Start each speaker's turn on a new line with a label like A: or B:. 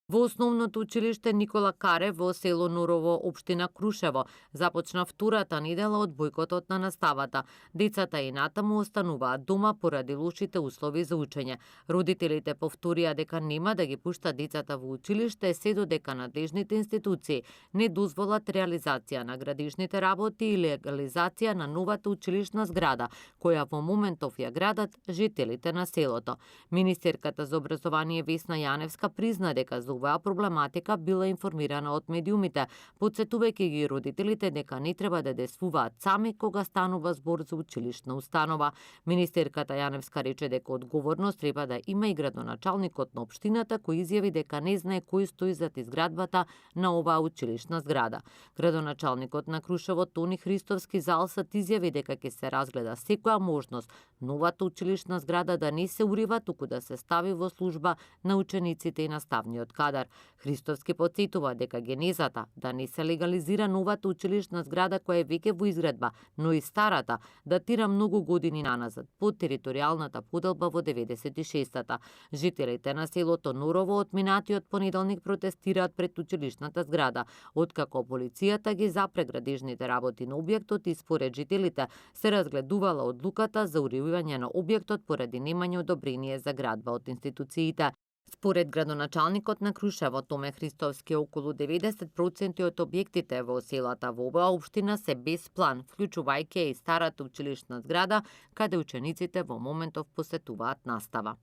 A: Во основното училиште Никола Каре во село Нурово, општина Крушево, започна втората недела од бојкотот на наставата. Децата и натаму остануваат дома поради лошите услови за учење. Родителите повторија дека нема да ги пушта децата во училиште се додека надлежните институции не дозволат реализација на градишните работи и легализација на новата училишна зграда, која во моментов ја градат жителите на селото. Министерката за образование Весна Јаневска призна дека за оваа проблематика била информирана од медиумите, потсетувајќи ги родителите дека не треба да действуваат сами кога станува збор за училишна установа. Министерката Јаневска рече дека одговорност треба да има и градоначалникот на општината, кој изјави дека не знае кој стои зад изградбата на оваа училишна зграда. Градоначалникот на Крушево Тони Христовски за Алсат изјави дека ќе се разгледа секоја можност новата училишна зграда да не се урива, туку да се стави во служба на учениците и наставниот кадар. Христовски потсетува дека генезата да не се легализира новата училишна зграда која е веќе во изградба, но и старата датира многу години наназад, под територијалната поделба во 96-та. Жителите на селото Нурово од минатиот понеделник протестираат пред училишната зграда, откако полицијата ги запре градежните работи на објектот и според жителите се разгледувала одлуката за уривање на објектот поради немање одобрение за градба од институциите. Според градоначалникот на Крушево Томе Христовски, околу 90% од објектите во селата во оваа општина се без план, вклучувајќи и старата училишна зграда, каде учениците во моментов посетуваат настава.